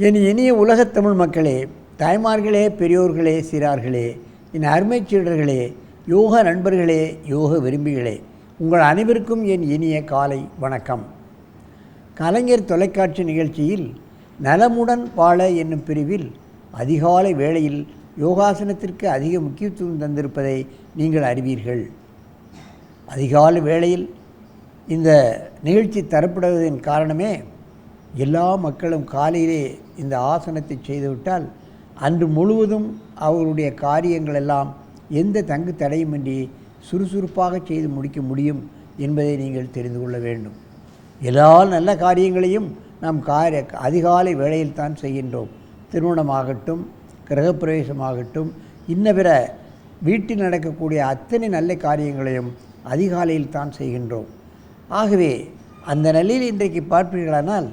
என் இனிய உலகத் தமிழ் மக்களே, தாய்மார்களே, பெரியோர்களே, சிறார்களே, என் அருமைச் சீடர்களே, யோக நண்பர்களே, யோக விரும்பிகளே, உங்கள் அனைவருக்கும் என் இனிய காலை வணக்கம். கலைஞர் தொலைக்காட்சி நிகழ்ச்சியில் நலமுடன் வாழ என்னும் பிரிவில் அதிகாலை வேளையில் யோகாசனத்திற்கு அதிக முக்கியத்துவம் தந்திருப்பதை நீங்கள் அறிவீர்கள். அதிகாலை வேளையில் இந்த நிகழ்ச்சி தரப்படுவதன் காரணமே, எல்லா மக்களும் காலையிலே இந்த ஆசனத்தை செய்துவிட்டால் அன்று முழுவதும் அவர்களுடைய காரியங்கள் எல்லாம் எந்த தங்கு தடையுமின்றி சுறுசுறுப்பாக செய்து முடிக்க முடியும் என்பதை நீங்கள் தெரிந்து கொள்ள வேண்டும். எல்லா நல்ல காரியங்களையும் நாம் அதிகாலை வேளையில் தான் செய்கின்றோம். திருமணமாகட்டும், கிரகப்பிரவேசமாகட்டும், இன்ன பிற வீட்டில் நடக்கக்கூடிய அத்தனை நல்ல காரியங்களையும் அதிகாலையில் தான் செய்கின்றோம். ஆகவே அந்த நிலையில் இன்றைக்கு பார்ப்பீர்களானால்,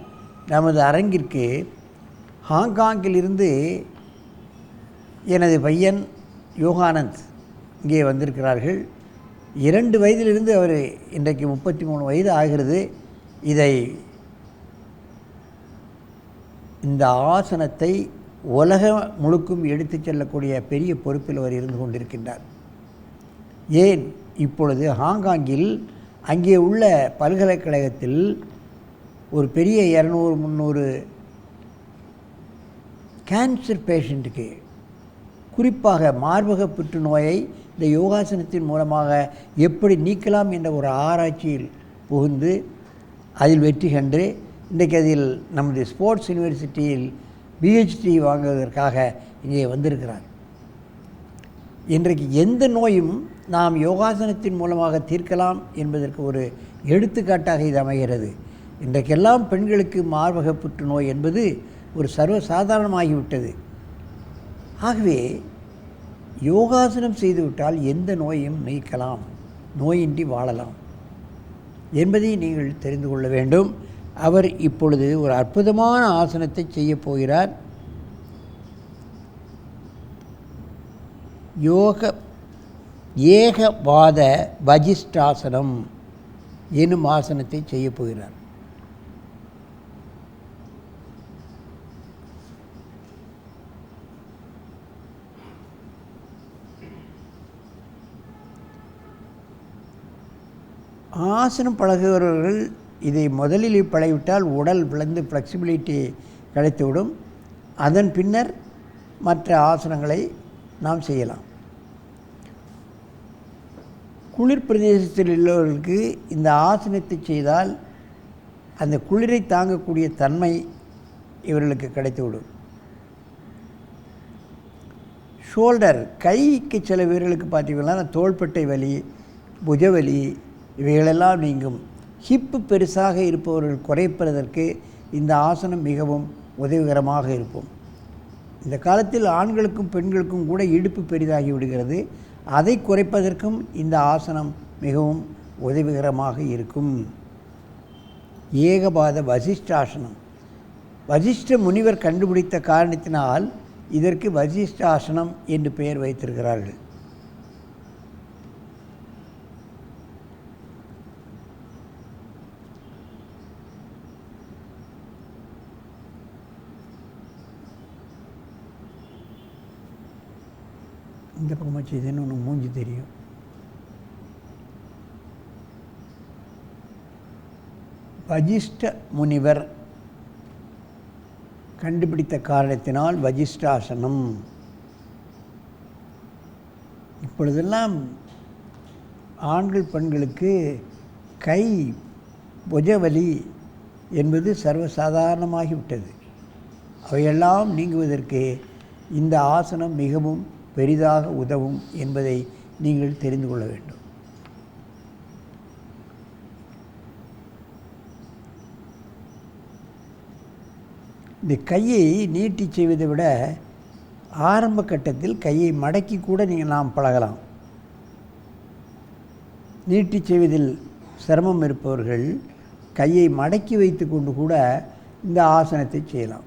நமது அரங்கிற்கு ஹாங்காங்கிலிருந்து எனது பையன் யோகானந்த் இங்கே வந்திருக்கிறார்கள். 2 வயதிலிருந்து அவர் இன்றைக்கு 33 வயது ஆகிறது. இந்த ஆசனத்தை உலகம் முழுக்கும் எடுத்து செல்லக்கூடிய பெரிய பொறுப்பில் அவர் இருந்து கொண்டிருக்கின்றார். ஏன், இப்பொழுது ஹாங்காங்கில் அங்கே உள்ள பல்கலைக்கழகத்தில் ஒரு பெரிய 200-300 கேன்சர் பேஷண்ட்டுக்கு, குறிப்பாக மார்பக புற்றுநோயை இந்த யோகாசனத்தின் மூலமாக எப்படி நீக்கலாம் என்ற ஒரு ஆராய்ச்சியில் புகுந்து அதில் வெற்றி கண்டு இன்றைக்கு அதில் நமது ஸ்போர்ட்ஸ் யூனிவர்சிட்டியில் PhD வாங்குவதற்காக இங்கே வந்திருக்கிறார். இன்றைக்கு எந்த நோயும் நாம் யோகாசனத்தின் மூலமாக தீர்க்கலாம் என்பதற்கு ஒரு எடுத்துக்காட்டாக இது அமைகிறது. இன்றைக்கெல்லாம் பெண்களுக்கு மார்பக புற்றுநோய் என்பது ஒரு சர்வசாதாரணமாகிவிட்டது. ஆகவே யோகாசனம் செய்துவிட்டால் எந்த நோயும் நீக்கலாம், நோயின்றி வாழலாம் என்பதை நீங்கள் தெரிந்து கொள்ள வேண்டும். அவர் இப்பொழுது ஒரு அற்புதமான ஆசனத்தை செய்ய போகிறார். ஏகபாத வஜிஷ்டாசனம் எனும் ஆசனத்தை செய்ய போகிறார். ஆசனம் பழகுகிறவர்கள் இதை முதலில் பழகிவிட்டால் உடல் விளந்து ஃப்ளெக்சிபிலிட்டி கிடைத்துவிடும். அதன் பின்னர் மற்ற ஆசனங்களை நாம் செய்யலாம். குளிர் பிரதேசத்தில் உள்ளவர்களுக்கு இந்த ஆசனத்தை செய்தால் அந்த குளிரை தாங்கக்கூடிய தன்மை இவர்களுக்கு கிடைத்துவிடும். ஷோல்டர், கைக்கு சில வீரர்களுக்கு பார்த்தீங்கன்னா தோள்பட்டை வலி, புஜவலி இவைகளெல்லாம் நீங்கும். ஹிப்பு பெருசாக இருப்பவர்கள் குறைப்பதற்கு இந்த ஆசனம் மிகவும் உதவிகரமாக இருக்கும். இந்த காலத்தில் ஆண்களுக்கும் பெண்களுக்கும் கூட இடுப்பு பெரிதாகி விடுகிறது. அதை குறைப்பதற்கும் இந்த ஆசனம் மிகவும் உதவிகரமாக இருக்கும். ஏகபாத வசிஷ்டாசனம், வசிஷ்ட முனிவர் கண்டுபிடித்த காரணத்தினால் இதற்கு வசிஷ்டாசனம் என்று பெயர் வைத்திருக்கிறார்கள். இந்த பக்கமாக செய்தேன்னு ஒன்று மூஞ்சி தெரியும். வஜிஷ்ட முனிவர் கண்டுபிடித்த காரணத்தினால் வஜிஷ்டாசனம். இப்பொழுதெல்லாம் ஆண்கள் பெண்களுக்கு கை புஜவலி என்பது சர்வசாதாரணமாகிவிட்டது. அவையெல்லாம் நீங்குவதற்கு இந்த ஆசனம் மிகவும் பெரிதாக உதவும் என்பதை நீங்கள் தெரிந்து கொள்ள வேண்டும். இந்த கையை நீட்டி செய்வதை விட ஆரம்ப கட்டத்தில் கையை மடக்கி கூட நாம் பழகலாம். நீட்டி செய்வதில் சிரமம் இருப்பவர்கள் கையை மடக்கி வைத்து கொண்டு கூட இந்த ஆசனத்தை செய்யலாம்.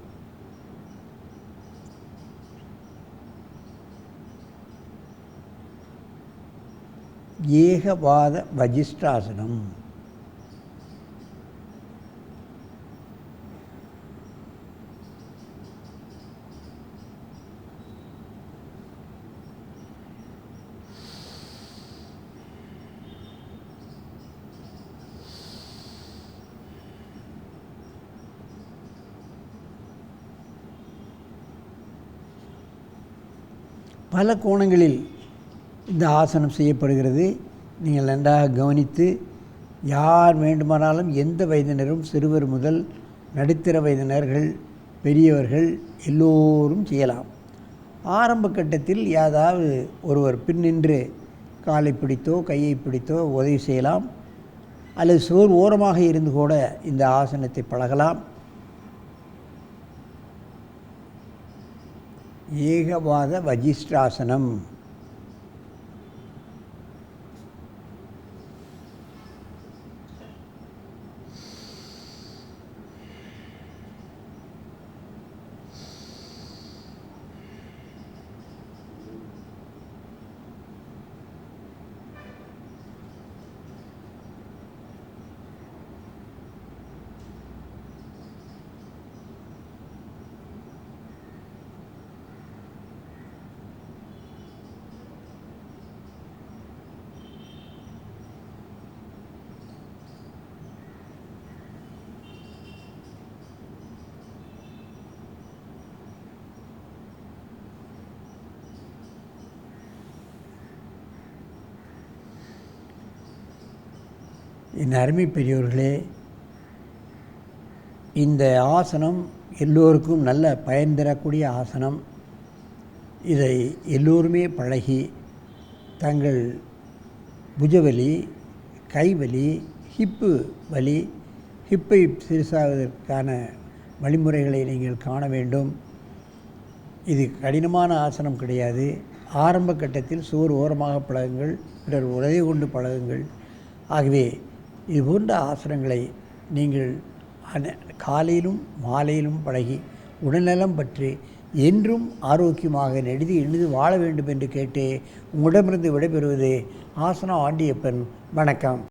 ஏகபாத வஜிஷ்டாசனம். பல கோணங்களில் இந்த ஆசனம் செய்யப்படுகிறது. நீங்கள் நன்றாக கவனித்து யார் வேண்டுமானாலும் எந்த வயதினரும் சிறுவர் முதல் நடுத்தர வயதினர்கள் பெரியவர்கள் எல்லோரும் செய்யலாம். ஆரம்ப கட்டத்தில் ஏதாவது ஒருவர் பின்னின்று காலை பிடித்தோ கையை பிடித்தோ உதவி செய்யலாம், அல்லது சுவர் ஓரமாக இருந்து கூட இந்த ஆசனத்தை பழகலாம். ஏகபாத வஜிஷ்டாசனம். என் அருமை பெரியோர்களே, இந்த ஆசனம் எல்லோருக்கும் நல்ல பயன் தரக்கூடிய ஆசனம். இதை எல்லோருமே பழகி தங்கள் புஜவலி, கைவலி, ஹிப்பு வலி, ஹிப்பை சிறுசாவதற்கான வழிமுறைகளை நீங்கள் காண வேண்டும். இது கடினமான ஆசனம் கிடையாது. ஆரம்ப கட்டத்தில் சுவர் ஓரமாக பழகுங்கள், பிறர் உதவி கொண்டு பழகுங்கள். ஆகவே இது போன்ற ஆசனங்களை நீங்கள் காலையிலும் மாலையிலும் பழகி உடல்நலம் பற்றி என்றும் ஆரோக்கியமாக நெடிது வாழ வேண்டும் என்று கேட்டு உங்களிடமிருந்து விடைபெறுவது ஆசனா ஆண்டியப்பன். வணக்கம்.